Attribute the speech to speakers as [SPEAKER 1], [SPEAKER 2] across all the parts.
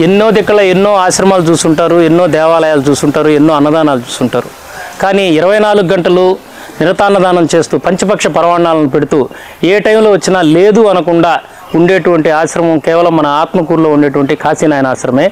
[SPEAKER 1] ఎన్నో దిక్కల ఎన్నో ఆశ్రమాలు చూసుంటారు, ఎన్నో దేవాలయాలు చూసుంటారు, ఎన్నో అన్నదానాలు చూసుంటారు. కానీ 24 గంటలు నిరతాన్నదానం చేస్తూ పంచపక్ష పరవాణాలను పెడుతూ ఏ టైంలో వచ్చినా లేదు అనకుండా ఉండేటువంటి ఆశ్రమం కేవలం మన ఆత్మకూరులో ఉండేటువంటి కాశీనాయన ఆశ్రమే.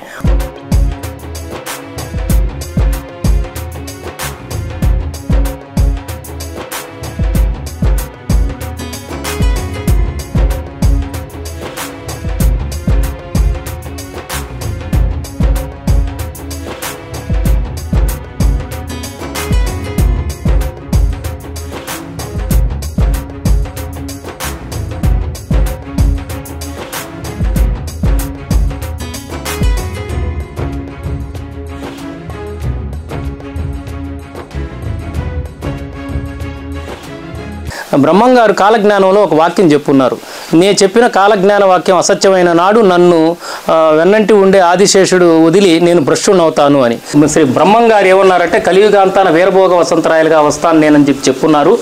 [SPEAKER 1] బ్రహ్మంగారు కాలజ్ఞానంలో ఒక వాక్యం చెప్పున్నారు. నేను చెప్పిన కాలజ్ఞాన వాక్యం అసత్యమైన నాడు నన్ను వెన్నంటి ఉండే ఆదిశేషుడు వదిలి నేను భ్రష్టునవుతాను అని. శ్రీ బ్రహ్మంగారు ఏమన్నారంటే కలియుగాంతాన వీరభోగ వసంతరాయలుగా వస్తాను నేనని చెప్పున్నారు.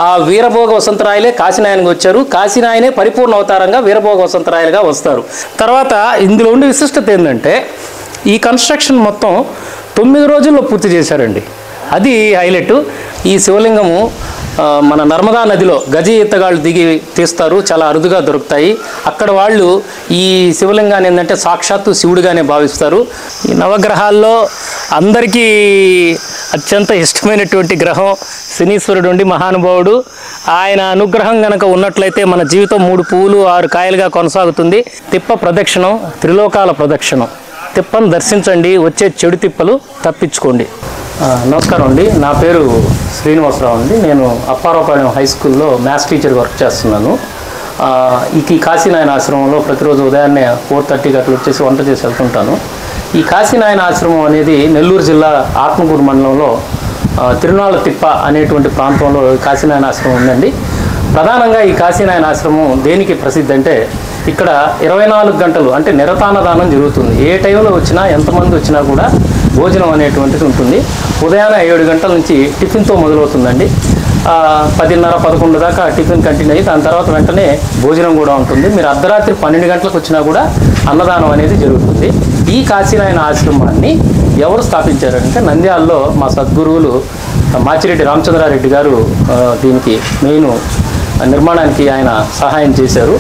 [SPEAKER 1] ఆ వీరభోగ వసంతరాయలే కాశీనాయనకి వచ్చారు. కాశీనాయనే పరిపూర్ణ అవతారంగా వీరభోగ వసంతరాయలుగా వస్తారు. తర్వాత ఇందులో ఉండే విశిష్టత ఏంటంటే ఈ కన్స్ట్రక్షన్ మొత్తం 9 రోజుల్లో పూర్తి చేశారండి. అది హైలైట్. ఈ శివలింగము మన నర్మదా నదిలో గజి ఈతగాళ్ళు దిగి తీస్తారు, చాలా అరుదుగా దొరుకుతాయి. అక్కడ వాళ్ళు ఈ శివలింగాన్ని ఏంటంటే సాక్షాత్తు శివుడిగానే భావిస్తారు. ఈ నవగ్రహాల్లో అందరికీ అత్యంత ఇష్టమైనటువంటి గ్రహం శనీశ్వరుడు ఉండి మహానుభావుడు. ఆయన అనుగ్రహం కనుక ఉన్నట్లయితే మన జీవితం 3 పువ్వులు 6 కాయలుగా కొనసాగుతుంది. తిప్ప ప్రదక్షిణం, త్రిలోకాల ప్రదక్షిణం. తిప్పను దర్శించండి, వచ్చే చెడు తిప్పలు తప్పించుకోండి. నమస్కారం అండి, నా పేరు శ్రీనివాసరావు అండి. నేను అప్పారావుపాలెం హై స్కూల్లో మ్యాథ్స్ టీచర్గా వర్క్ చేస్తున్నాను. ఈ కాశీనాయన ఆశ్రమంలో ప్రతిరోజు ఉదయాన్నే 4:30కి అట్లా వచ్చేసి వంట చేసి వెళ్తుంటాను. ఈ కాశీనాయన ఆశ్రమం అనేది నెల్లూరు జిల్లా ఆత్మకూరు మండలంలో తిరునాళ్ళ తిప్ప అనేటువంటి ప్రాంతంలో కాశీనాయన ఆశ్రమం ఉందండి. ప్రధానంగా ఈ కాశీనాయన ఆశ్రమం దేనికి ప్రసిద్ధి అంటే ఇక్కడ 24 గంటలు అంటే నిరతాన్నదానం జరుగుతుంది. ఏ టైంలో వచ్చినా ఎంతమంది వచ్చినా కూడా భోజనం అనేటువంటిది ఉంటుంది. ఉదయాన్నే 7 గంటల నుంచి టిఫిన్తో మొదలవుతుందండి. 10:30-11 దాకా టిఫిన్ కంటిన్యూ అయ్యి దాని తర్వాత వెంటనే భోజనం కూడా ఉంటుంది. మీరు అర్ధరాత్రి 12 గంటలకు వచ్చినా కూడా అన్నదానం అనేది జరుగుతుంది. ఈ కాశీనాయన ఆశ్రమాన్ని ఎవరు స్థాపించారంటే నంద్యాలలో మా సద్గురువులు మాచిరెడ్డి రామచంద్రారెడ్డి గారు దీనికి మెయిన్ నిర్మాణానికి ఆయన సహాయం చేశారు.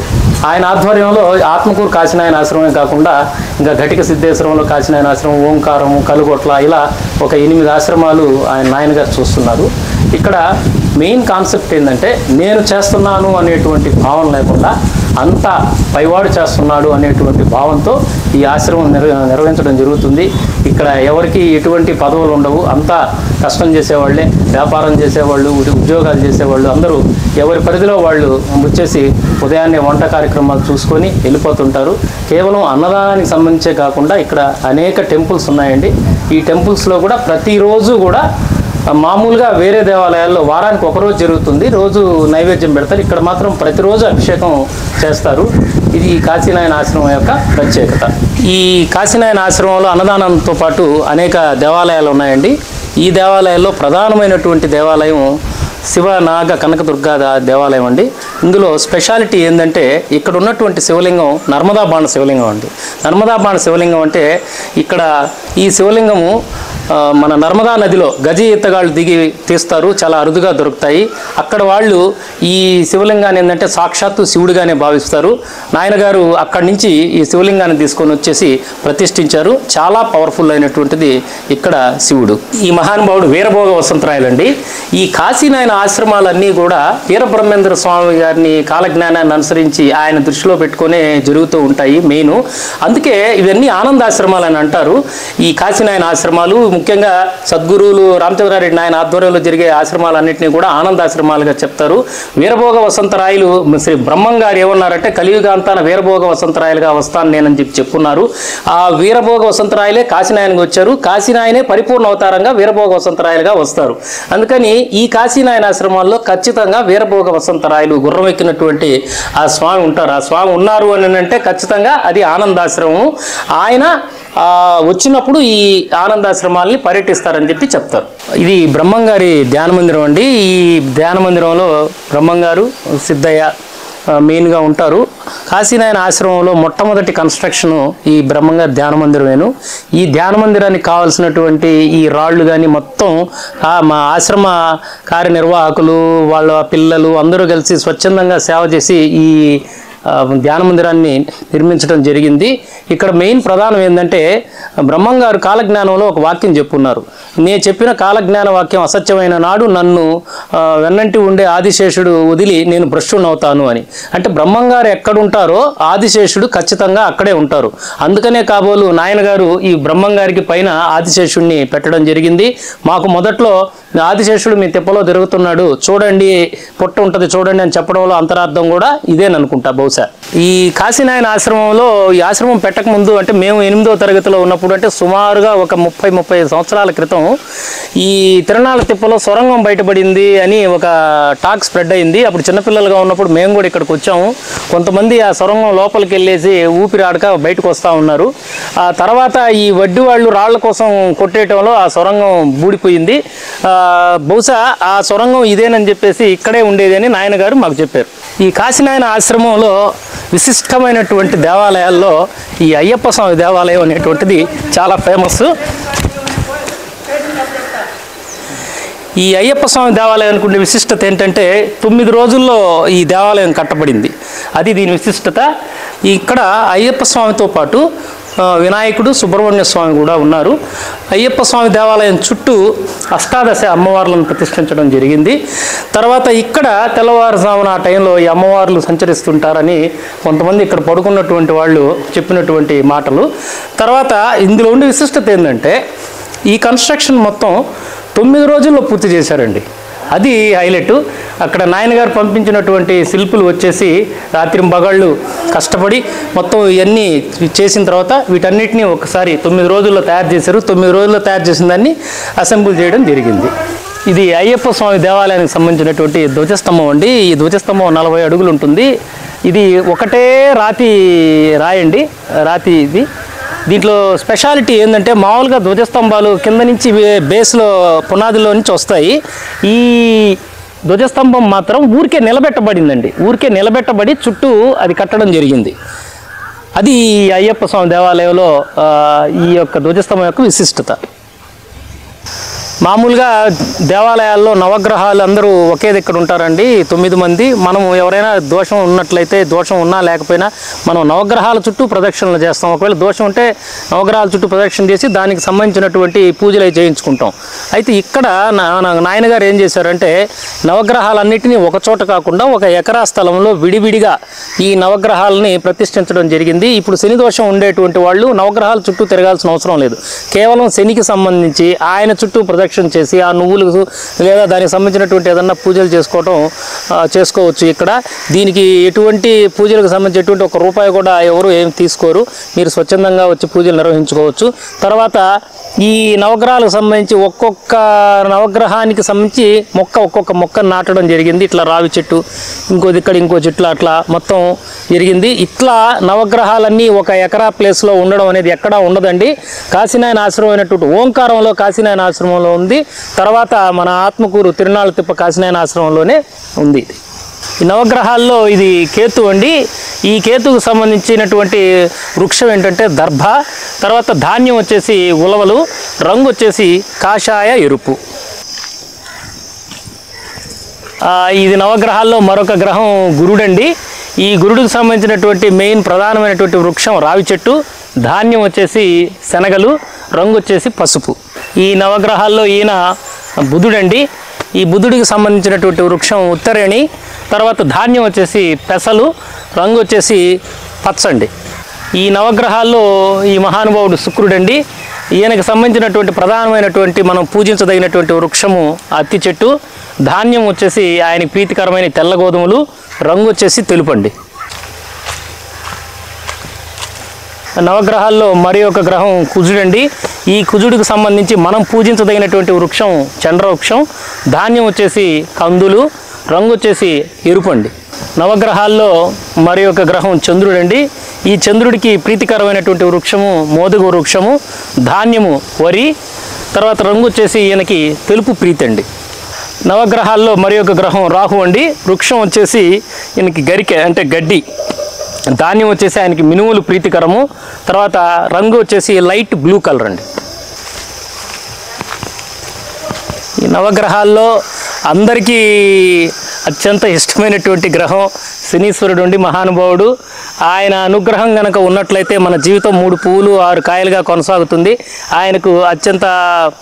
[SPEAKER 1] ఆయన ఆధ్వర్యంలో ఆత్మకూరు కాశీనాయన ఆశ్రమమే కాకుండా ఇంకా ఘటిక సిద్ధేశ్వరంలో కాశీనాయన ఆశ్రమం, ఓంకారము, కలుగొట్ల ఇలా ఒక 8 ఆశ్రమాలు ఆయన నాయనగారు చూస్తున్నారు. ఇక్కడ మెయిన్ కాన్సెప్ట్ ఏంటంటే నేను చేస్తున్నాను అనేటువంటి భావం లేకుండా అంతా పైవాడు చేస్తున్నాడు అనేటువంటి భావంతో ఈ ఆశ్రమం నిర్వహించడం జరుగుతుంది. ఇక్కడ ఎవరికి ఎటువంటి పదవులు ఉండవు, అంతా కష్టం చేసేవాళ్ళే, వ్యాపారం చేసేవాళ్ళు, ఉద్యోగాలు చేసేవాళ్ళు అందరూ ఎవరి పరిధిలో వాళ్ళు వచ్చేసి ఉదయాన్నే వంట కార్యక్రమాలు చూసుకొని వెళ్ళిపోతుంటారు. కేవలం అన్నదానానికి సంబంధించే కాకుండా ఇక్కడ అనేక టెంపుల్స్ ఉన్నాయండి. ఈ టెంపుల్స్లో కూడా ప్రతిరోజు కూడా మామూలుగా వేరే దేవాలయాల్లో వారానికి ఒకరోజు జరుగుతుంది, రోజు నైవేద్యం పెడతారు. ఇక్కడ మాత్రం ప్రతిరోజు అభిషేకం చేస్తారు. ఇది కాశీనాయన ఆశ్రమం యొక్క ప్రత్యేకత. ఈ కాశీనాయన ఆశ్రమంలో అన్నదానంతో పాటు అనేక దేవాలయాలు ఉన్నాయండి. ఈ దేవాలయాల్లో ప్రధానమైనటువంటి దేవాలయం శివ నాగ కనకదుర్గా దేవాలయం అండి. ఇందులో స్పెషాలిటీ ఏంటంటే ఇక్కడ ఉన్నటువంటి శివలింగం నర్మదా బాణ శివలింగం అండి. నర్మదా బాణ శివలింగం అంటే ఇక్కడ ఈ శివలింగము మన నర్మదా నదిలో గజి ఈతగాళ్ళు దిగి తీస్తారు, చాలా అరుదుగా దొరుకుతాయి. అక్కడ వాళ్ళు ఈ శివలింగాన్ని ఏంటంటే సాక్షాత్తు శివుడిగానే భావిస్తారు. నాయనగారు అక్కడి నుంచి ఈ శివలింగాన్ని తీసుకొని వచ్చేసి ప్రతిష్ఠించారు. చాలా పవర్ఫుల్ అయినటువంటిది ఇక్కడ శివుడు. ఈ మహానుభావుడు వీరభోగ వసంతరాయలండి. ఈ కాశీనాయన ఆశ్రమాలన్నీ కూడా వీరబ్రహ్మేంద్ర స్వామి గారిని కాలజ్ఞానాన్ని అనుసరించి ఆయన దృష్టిలో పెట్టుకునే జరుగుతూ ఉంటాయి మెయిన్. అందుకే ఇవన్నీ ఆనందాశ్రమాలు అని అంటారు. ఈ కాశీనాయన ఆశ్రమాలు ముఖ్యంగా సద్గురువులు రామచంద్రారెడ్డి నాయన ఆధ్వర్యంలో జరిగే ఆశ్రమాలన్నింటినీ కూడా ఆనందాశ్రమాలుగా చెప్తారు. వీరభోగ వసంతరాయలు శ్రీ బ్రహ్మంగారు ఏమన్నారంటే కలియుగాంతాన వీరభోగ వసంతరాయలుగా వస్తాను నేనని చెప్పున్నారు. ఆ వీరభోగ వసంతరాయలే కాశీనాయనకి వచ్చారు. కాశీనాయనే పరిపూర్ణ అవతారంగా వీరభోగ వసంతరాయలుగా వస్తారు. అందుకని ఈ కాశీనాయన ఆశ్రమాల్లో ఖచ్చితంగా వీరభోగ వసంతరాయలు గుర్రం ఎక్కినటువంటి ఆ స్వామి ఉంటారు. ఆ స్వామి ఉన్నారు అని అంటే ఖచ్చితంగా అది ఆనందాశ్రమం. ఆయన వచ్చినప్పుడు ఈ ఆనందాశ్రమాల్ని పర్యటిస్తారని చెప్పి చెప్తారు. ఇది బ్రహ్మంగారి ధ్యాన మందిరం అండి. ఈ ధ్యాన మందిరంలో బ్రహ్మంగారు, సిద్ధయ్య మెయిన్గా ఉంటారు. కాశీనాయన ఆశ్రమంలో మొట్టమొదటి కన్స్ట్రక్షను ఈ బ్రహ్మంగారి ధ్యాన మందిరమేను. ఈ ధ్యాన మందిరానికి కావాల్సినటువంటి ఈ రాళ్ళు కానీ మొత్తం మా ఆశ్రమ కార్యనిర్వాహకులు వాళ్ళ పిల్లలు అందరూ కలిసి స్వచ్ఛందంగా సేవ చేసి ఈ ధ్యాన మందిరాన్ని నిర్మించడం జరిగింది. ఇక్కడ మెయిన్ ప్రధానం ఏంటంటే బ్రహ్మంగారు కాలజ్ఞానంలో ఒక వాక్యం చెప్పున్నారు. నేను చెప్పిన కాలజ్ఞాన వాక్యం అసత్యమైన నాడు నన్ను వెన్నంటి ఉండే ఆదిశేషుడు వదిలి నేను భ్రష్టునవుతాను అని. అంటే బ్రహ్మంగారు ఎక్కడుంటారో ఆదిశేషుడు ఖచ్చితంగా అక్కడే ఉంటారు. అందుకనే కాబోలు నాయనగారు ఈ బ్రహ్మంగారికి పైన ఆదిశేషుడిని పెట్టడం జరిగింది. మాకు మొదట్లో ఆదిశేషుడు మీ తిప్పలో తిరుగుతున్నాడు చూడండి, పొట్ట ఉంటుంది చూడండి అని చెప్పడంలో అంతరార్థం కూడా ఇదేననుకుంటా బహుశా. ఈ కాశీనాయన ఆశ్రమంలో ఈ ఆశ్రమం పెట్టకముందు అంటే మేము 8వ తరగతిలో ఉన్నప్పుడు అంటే సుమారుగా ఒక 30-35 సంవత్సరాల క్రితం ఈ తిరణాల తిప్పలో సొరంగం బయటపడింది అని ఒక టాక్ స్ప్రెడ్ అయింది. అప్పుడు చిన్నపిల్లలుగా ఉన్నప్పుడు మేము కూడా ఇక్కడికి వచ్చాము. కొంతమంది ఆ సొరంగం లోపలికి వెళ్ళేసి ఊపిరాడక బయటకు వస్తూ ఉన్నారు. ఆ తర్వాత ఈ వడ్డీ వాళ్ళు రాళ్ల కోసం కొట్టేయటంలో ఆ సొరంగం బూడిపోయింది. బహుశా ఆ సొరంగం ఇదేనని చెప్పేసి ఇక్కడే ఉండేది అని నాయనగారు మాకు చెప్పారు. ఈ కాశీనాయన ఆశ్రమంలో విశిష్టమైనటువంటి దేవాలయాల్లో ఈ అయ్యప్ప స్వామి దేవాలయం అనేటువంటిది చాలా ఫేమస్. ఈ అయ్యప్ప స్వామి దేవాలయానికి ఉండే విశిష్టత ఏంటంటే 9 రోజుల్లో ఈ దేవాలయం కట్టబడింది. అది దీని విశిష్టత. ఇక్కడ అయ్యప్ప స్వామితో పాటు వినాయకుడు, సుబ్రహ్మణ్య స్వామి కూడా ఉన్నారు. అయ్యప్ప స్వామి దేవాలయం చుట్టూ అష్టాదశ అమ్మవార్లను ప్రతిష్ఠించడం జరిగింది. తర్వాత ఇక్కడ తెల్లవారుజామున ఆ టైంలో ఈ అమ్మవార్లు సంచరిస్తుంటారని కొంతమంది ఇక్కడ పడుకున్నటువంటి వాళ్ళు చెప్పినటువంటి మాటలు. తర్వాత ఇందులో ఉండే విశిష్టత ఏంటంటే ఈ కన్స్ట్రక్షన్ మొత్తం 9 రోజుల్లో పూర్తి చేశారండి. అది హైలైట్. అక్కడ నాయనగారు పంపించినటువంటి శిల్పులు వచ్చేసి రాత్రింబగళ్ళు కష్టపడి మొత్తం ఇవన్నీ చేసిన తర్వాత వీటన్నిటిని ఒకసారి 9 రోజుల్లో తయారు చేశారు. 9 రోజుల్లో తయారు చేసిన దాన్ని అసెంబుల్ చేయడం జరిగింది. ఇది అయ్యప్ప స్వామి దేవాలయానికి సంబంధించినటువంటి ధ్వజస్తంభం అండి. ఈ ధ్వజస్తంభం 40 అడుగులు ఉంటుంది. ఇది ఒకటే రాయండి, రాతి ఇది. దీంట్లో స్పెషాలిటీ ఏంటంటే మామూలుగా ధ్వజస్తంభాలు కింద నుంచి బేస్లో పునాదిలో నుంచి వస్తాయి. ఈ ధ్వజస్తంభం మాత్రం ఊరికే నిలబెట్టబడిందండి. ఊరికే నిలబెట్టబడి చుట్టూ అది కట్టడం జరిగింది. అది అయ్యప్ప స్వామి దేవాలయంలో ఈ యొక్క ధ్వజస్తంభం యొక్క విశిష్టత. మామూలుగా దేవాలయాల్లో నవగ్రహాలు అందరూ ఒకే దగ్గర ఉంటారండి, 9 మంది. మనం ఎవరైనా దోషం ఉన్నట్లయితే, దోషం ఉన్నా లేకపోయినా మనం నవగ్రహాల చుట్టూ ప్రదక్షిణలు చేస్తాం. ఒకవేళ దోషం ఉంటే నవగ్రహాల చుట్టూ ప్రదక్షిణ చేసి దానికి సంబంధించినటువంటి పూజలు అవి చేయించుకుంటాం. అయితే ఇక్కడ నాయనగారు ఏం చేశారంటే నవగ్రహాలన్నింటినీ ఒక చోట కాకుండా ఒక ఎకరా స్థలంలో విడివిడిగా ఈ నవగ్రహాలని ప్రతిష్ఠించడం జరిగింది. ఇప్పుడు శని దోషం ఉండేటువంటి వాళ్ళు నవగ్రహాల చుట్టూ తిరగాల్సిన అవసరం లేదు. కేవలం శనికి సంబంధించి ఆయన చుట్టూ ప్రదక్షిణ చేసి ఆ నువ్వులు లేదా దానికి సంబంధించినటువంటి ఏదన్నా పూజలు చేసుకోవచ్చు. ఇక్కడ దీనికి ఎటువంటి పూజలకు సంబంధించి ఎటువంటి ఒక రూపాయి కూడా ఎవరు ఏం తీసుకోరు. మీరు స్వచ్ఛందంగా వచ్చి పూజలు నిర్వహించుకోవచ్చు. తర్వాత ఈ నవగ్రహాలకు సంబంధించి ఒక్కొక్క నవగ్రహానికి సంబంధించి ఒక్కొక్క మొక్క నాటడం జరిగింది. ఇట్లా రావి చెట్టు, ఇంకో చెట్లు అట్లా మొత్తం జరిగింది. ఇట్లా నవగ్రహాలన్నీ ఒక ఎకరా ప్లేస్లో ఉండడం అనేది ఎక్కడా ఉండదండి. కాశీనాయన ఆశ్రమం అయినటువంటి ఓంకారంలో కాశీనాయన ఆశ్రమంలో ఉంది. తర్వాత మన ఆత్మకూరు తిరునాళ్ళ తిప్ప కాశీనాయన ఆశ్రమంలోనే ఉంది. ఈ నవగ్రహాల్లో ఇది కేతు అండి. ఈ కేతుకు సంబంధించినటువంటి వృక్షం ఏంటంటే దర్భ. తర్వాత ధాన్యం వచ్చేసి ఉలవలు, రంగు వచ్చేసి కాషాయ ఎరుపు. ఇది నవగ్రహాల్లో మరొక గ్రహం గురుడండి. ఈ గురుడికి సంబంధించినటువంటి మెయిన్ ప్రధానమైనటువంటి వృక్షం రావి చెట్టు, ధాన్యం వచ్చేసి శనగలు, రంగు వచ్చేసి పసుపు. ఈ నవగ్రహాల్లో ఈయన బుధుడండి. ఈ బుధుడికి సంబంధించినటువంటి వృక్షం ఉత్తరేణి. తర్వాత ధాన్యం వచ్చేసి పెసలు, రంగు వచ్చేసి పచ్చండి. ఈ నవగ్రహాల్లో ఈ మహానుభావుడు శుక్రుడండి. ఈయనకు సంబంధించినటువంటి ప్రధానమైనటువంటి మనం పూజించదగినటువంటి వృక్షము అత్తి చెట్టు, ధాన్యం వచ్చేసి ఆయనకి ప్రీతికరమైన తెల్ల గోధుమలు, రంగు వచ్చేసి తెలుపండి. నవగ్రహాల్లో మరి ఒక గ్రహం కుజుడండి. ఈ కుజుడికి సంబంధించి మనం పూజించదగినటువంటి వృక్షం చంద్ర వృక్షం, ధాన్యం వచ్చేసి కందులు, రంగు వచ్చేసి ఎరుపండి. నవగ్రహాల్లో మరి ఒక గ్రహం చంద్రుడండి. ఈ చంద్రుడికి ప్రీతికరమైనటువంటి వృక్షము మోదుగ వృక్షము, ధాన్యము వరి, తర్వాత రంగు వచ్చేసి ఈయనకి తెలుపు ప్రీతి అండి. నవగ్రహాల్లో మరి ఒక గ్రహం రాహు అండి. వృక్షం వచ్చేసి ఈయనకి గరికె అంటే గడ్డి, ధాన్యం వచ్చేసి ఆయనకి మినుములు ప్రీతికరము. తర్వాత రంగు వచ్చేసి లైట్ బ్లూ కలర్ అండి. ఈ నవగ్రహాల్లో అందరికీ అత్యంత ఇష్టమైనటువంటి గ్రహం శనీశ్వరుడు ఉండి మహానుభావుడు. ఆయన అనుగ్రహం కనుక ఉన్నట్లయితే మన జీవితం 3 పువ్వులు 6 కాయలుగా కొనసాగుతుంది. ఆయనకు అత్యంత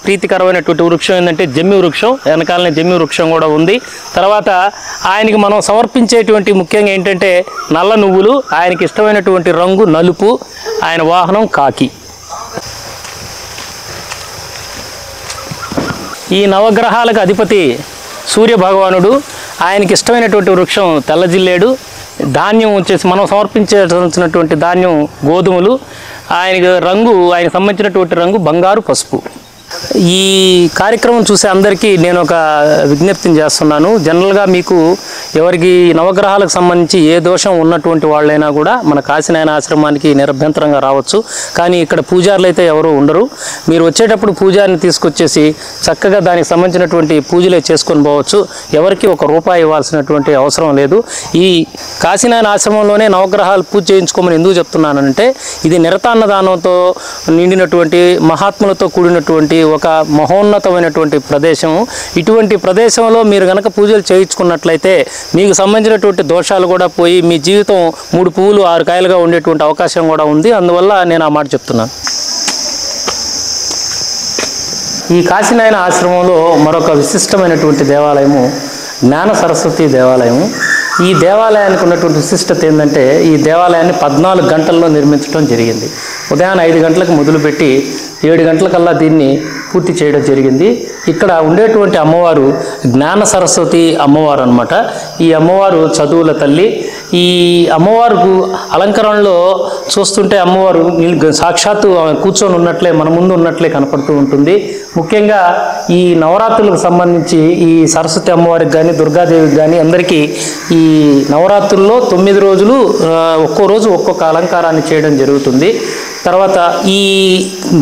[SPEAKER 1] ప్రీతికరమైనటువంటి వృక్షం ఏంటంటే జమ్మి వృక్షం, వెనకాలనే జమ్మి వృక్షం కూడా ఉంది. తర్వాత ఆయనకి మనం సమర్పించేటువంటి ముఖ్యంగా ఏంటంటే నల్ల నువ్వులు, ఆయనకి ఇష్టమైనటువంటి రంగు నలుపు, ఆయన వాహనం కాకి. ఈ నవగ్రహాలకు అధిపతి సూర్య భగవానుడు. ఆయనకి ఇష్టమైనటువంటి వృక్షం తెల్లజిల్లేడు. ధాన్యం వచ్చేసి మనం సమర్పించాల్సినటువంటి ధాన్యం గోధుమలు. ఆయనకి రంగు, ఆయనకు సంబంధించినటువంటి రంగు బంగారు పసుపు. ఈ కార్యక్రమం చూసే అందరికీ నేను ఒక విజ్ఞప్తిని చేస్తున్నాను. జనరల్గా మీకు ఎవరికి నవగ్రహాలకు సంబంధించి ఏ దోషం ఉన్నటువంటి వాళ్ళైనా కూడా మన కాశీనాయన ఆశ్రమానికి నిరభ్యంతరంగా రావచ్చు. కానీ ఇక్కడ పూజారులు అయితే ఎవరు ఉండరు. మీరు వచ్చేటప్పుడు పూజారిని తీసుకొచ్చేసి చక్కగా దానికి సంబంధించినటువంటి పూజలే చేసుకొని పోవచ్చు. ఎవరికి ₹1 ఇవ్వాల్సినటువంటి అవసరం లేదు. ఈ కాశీనాయన ఆశ్రమంలోనే నవగ్రహాలు పూజ చేయించుకోమని ఎందుకు చెప్తున్నానంటే ఇది నిరతాన్నదానంతో నిండినటువంటి మహాత్ములతో కూడినటువంటి ఒక మహోన్నతమైనటువంటి ప్రదేశం. ఇటువంటి ప్రదేశంలో మీరు కనుక పూజలు చేయించుకున్నట్లయితే మీకు సంబంధించినటువంటి దోషాలు కూడా పోయి మీ జీవితం 3 పువ్వులు 6 కాయలుగా ఉండేటువంటి అవకాశం కూడా ఉంది. అందువల్ల నేను ఆ మాట చెప్తున్నాను. ఈ కాశీనాయన ఆశ్రమంలో మరొక విశిష్టమైనటువంటి దేవాలయము జ్ఞాన సరస్వతి దేవాలయము. ఈ దేవాలయానికి ఉన్నటువంటి విశిష్టత ఏంటంటే ఈ దేవాలయాన్ని 14 గంటల్లో నిర్మించడం జరిగింది. ఉదయాన్నే 5 గంటలకు మొదలుపెట్టి 7 గంటలకల్లా దీన్ని పూర్తి చేయడం జరిగింది. ఇక్కడ ఉండేటువంటి అమ్మవారు జ్ఞాన సరస్వతి అమ్మవారు అన్నమాట. ఈ అమ్మవారు చదువుల తల్లి. ఈ అమ్మవారికి అలంకరణలో చూస్తుంటే అమ్మవారు సాక్షాత్తు కూర్చొని ఉన్నట్లే మన ముందు ఉన్నట్లే కనపడుతూ ఉంటుంది. ముఖ్యంగా ఈ నవరాత్రులకు సంబంధించి ఈ సరస్వతి అమ్మవారికి కానీ దుర్గాదేవికి కానీ అందరికీ ఈ నవరాత్రుల్లో 9 రోజులు ఒక్కో రోజు ఒక్కొక్క అలంకారాన్ని చేయడం జరుగుతుంది. తర్వాత ఈ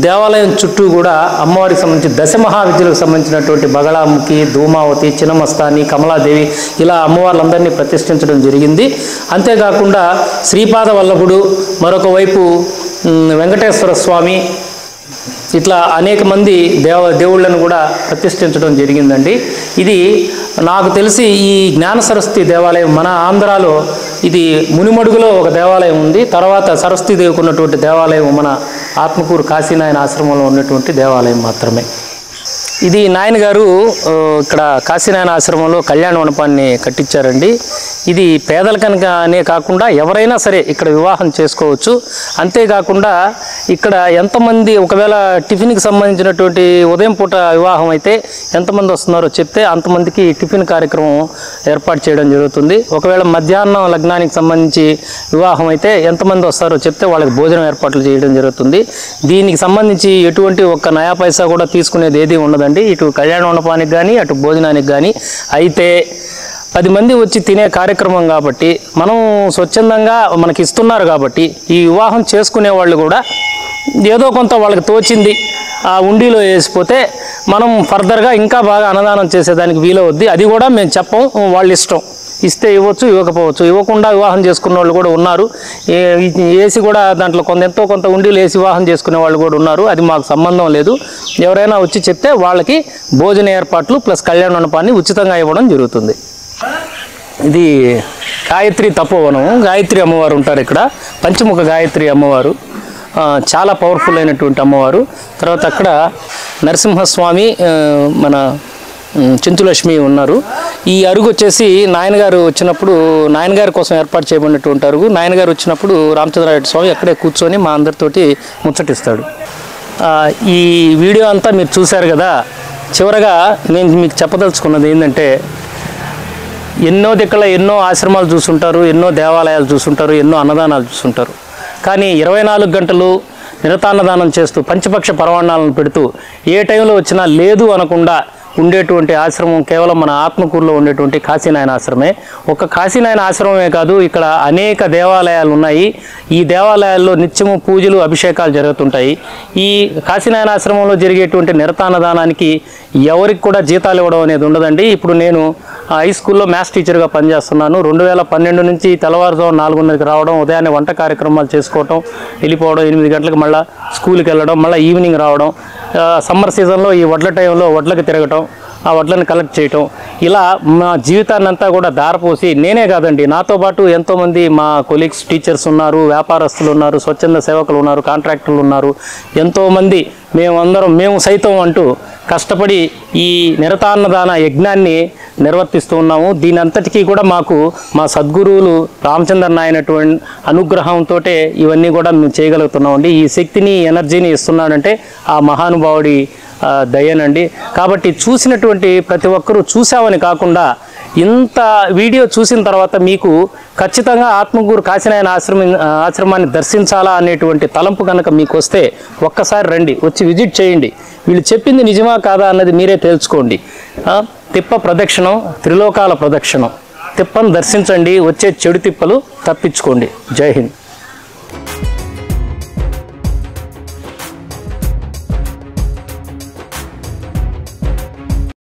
[SPEAKER 1] దేవాలయం చుట్టూ కూడా అమ్మవారికి సంబంధించి దశమహావిద్యలకు సంబంధించినటువంటి బగళాముఖి, ధూమావతి, చిన్నమస్తాని, కమలాదేవి ఇలా అమ్మవార్లందరినీ ప్రతిష్ఠించడం జరిగింది. అంతేకాకుండా శ్రీపాద వల్లభుడు, మరొక వైపు వెంకటేశ్వర స్వామి, ఇట్లా అనేక మంది దేవుళ్ళను కూడా ప్రతిష్ఠించడం జరిగిందండి. ఇది నాకు తెలిసి ఈ జ్ఞాన సరస్వతి దేవాలయం మన ఆంధ్రాలో ఇది మునిమడుగులో ఒక దేవాలయం ఉంది. తర్వాత సరస్వతీదేవికి ఉన్నటువంటి దేవాలయం మన ఆత్మకూరు కాశీనాయన ఆశ్రమంలో ఉన్నటువంటి దేవాలయం మాత్రమే. ఇది నాయన గారు ఇక్కడ కాశీనాయన ఆశ్రమంలో కళ్యాణ మండపాన్ని కట్టించారండి. ఇది పేదల కనుక అనే కాకుండా ఎవరైనా సరే ఇక్కడ వివాహం చేసుకోవచ్చు. అంతేకాకుండా ఇక్కడ ఎంతమంది ఒకవేళ టిఫిన్కి సంబంధించినటువంటి ఉదయం పూట వివాహం అయితే ఎంతమంది వస్తున్నారో చెప్తే అంతమందికి టిఫిన్ కార్యక్రమం ఏర్పాటు చేయడం జరుగుతుంది. ఒకవేళ మధ్యాహ్నం లగ్నానికి సంబంధించి వివాహం అయితే ఎంతమంది వస్తారో చెప్తే వాళ్ళకి భోజనం ఏర్పాట్లు చేయడం జరుగుతుంది. దీనికి సంబంధించి ఎటువంటి ఒక్క నయా పైసా కూడా తీసుకునేది ఏది ఉండదండి. ఇటు కళ్యాణ మండపానికి కానీ అటు భోజనానికి కానీ. అయితే 10 మంది వచ్చి తినే కార్యక్రమం కాబట్టి మనం స్వచ్ఛందంగా మనకి ఇస్తున్నారు కాబట్టి ఈ వివాహం చేసుకునే వాళ్ళు కూడా ఏదో కొంత వాళ్ళకి తోచింది ఆ ఉండిలో వేసిపోతే మనం ఫర్దర్గా ఇంకా బాగా అన్నదానం చేసేదానికి వీలవుద్ది. అది కూడా మేము చెప్పం, వాళ్ళ ఇష్టం. ఇస్తే ఇవ్వచ్చు, ఇవ్వకపోవచ్చు. ఇవ్వకుండా వివాహం చేసుకునే వాళ్ళు కూడా ఉన్నారు. వేసి కూడా దాంట్లో ఎంతో కొంత ఉండిలు వేసి వివాహం చేసుకునే వాళ్ళు కూడా ఉన్నారు. అది మాకు సంబంధం లేదు. ఎవరైనా వచ్చి చెప్తే వాళ్ళకి భోజన ఏర్పాట్లు ప్లస్ కళ్యాణ మండపాన్ని ఉచితంగా ఇవ్వడం జరుగుతుంది. ఇది గాయత్రి తపోవనం. గాయత్రి అమ్మవారు ఉంటారు ఇక్కడ. పంచముఖ గాయత్రి అమ్మవారు చాలా పవర్ఫుల్ అయినటువంటి అమ్మవారు. తర్వాత అక్కడ నరసింహస్వామి, మన చింతులక్ష్మి ఉన్నారు. ఈ అరుగు వచ్చేసి నాయనగారు వచ్చినప్పుడు నాయనగారి కోసం ఏర్పాటు చేయబడినటువంటి అరుగు. నాయనగారు వచ్చినప్పుడు రామచంద్రారెడ్డి స్వామి అక్కడే కూర్చొని మా అందరితోటి ముచ్చటిస్తాడు. ఈ వీడియో అంతా మీరు చూశారు కదా. చివరగా నేను మీకు చెప్పదలుచుకున్నది ఏంటంటే ఎన్నో దిక్కుల ఎన్నో ఆశ్రమాలు చూసుంటారు, ఎన్నో దేవాలయాలు చూసుంటారు, ఎన్నో అన్నదానాలు చూసుంటారు. కానీ 24 గంటలు నిరతాన్నదానం చేస్తూ పంచపక్ష పరవాణాలను పెడుతూ ఏ టైంలో వచ్చినా లేదు అనకుండా ఉండేటువంటి ఆశ్రమం కేవలం మన ఆత్మకూరులో ఉండేటువంటి కాశీనాయన ఆశ్రమే. ఒక కాశీనాయన ఆశ్రమమే కాదు, ఇక్కడ అనేక దేవాలయాలు ఉన్నాయి. ఈ దేవాలయాల్లో నిత్యము పూజలు అభిషేకాలు జరుగుతుంటాయి. ఈ కాశీనాయన ఆశ్రమంలో జరిగేటువంటి నిరతాన్నదానానికి ఎవరికి కూడా జీతాలు ఇవ్వడం అనేది ఉండదండి. ఇప్పుడు నేను హై స్కూల్లో మ్యాథ్స్ టీచర్గా పనిచేస్తున్నాను. 2012 నుంచి తెల్లవారుజాము 4:30కి రావడం, ఉదయాన్నే వంట కార్యక్రమాలు చేసుకోవడం, వెళ్ళిపోవడం, 8 గంటలకు మళ్ళీ స్కూల్కి వెళ్ళడం, మళ్ళీ ఈవినింగ్ రావడం, సమ్మర్ సీజన్లో ఈ వడ్ల టైంలో వడ్లకి తిరగటం, ఆ వడ్లను కలెక్ట్ చేయటం, ఇలా మా జీవితాన్ని అంతా కూడా దారపోసి, నేనే కాదండి నాతో పాటు ఎంతోమంది మా కొలీగ్స్ టీచర్స్ ఉన్నారు, వ్యాపారస్తులు ఉన్నారు, స్వచ్ఛంద సేవకులు ఉన్నారు, కాంట్రాక్టర్లు ఉన్నారు, ఎంతోమంది మేము సైతం అంటూ కష్టపడి ఈ నిరతాన్నదాన యజ్ఞాన్ని నిర్వర్తిస్తూ ఉన్నాము. దీని అంతటికీ కూడా మాకు మా సద్గురువులు రామచంద్ర నాయనటువంటి అనుగ్రహంతో ఇవన్నీ కూడా మేము చేయగలుగుతున్నామండి. ఈ శక్తిని ఎనర్జీని ఇస్తున్నాడంటే ఆ మహానుభావుడి దయనండి. కాబట్టి చూసినటువంటి ప్రతి ఒక్కరూ చూసామని కాకుండా ఇంత వీడియో చూసిన తర్వాత మీకు ఖచ్చితంగా ఆత్మకూరు కాశీనాయన ఆశ్రమాన్ని దర్శించాలా అనేటువంటి తలంపు కనుక మీకు వస్తే ఒక్కసారి రండి, వచ్చి విజిట్ చేయండి. వీళ్ళు చెప్పింది నిజమా కాదా అన్నది మీరే తేల్చుకోండి. తిప్ప ప్రదక్షిణం త్రిలోకాల ప్రదక్షిణం. తిప్పను దర్శించండి, వచ్చే చెడు తిప్పలు తప్పించుకోండి. జై హింద్.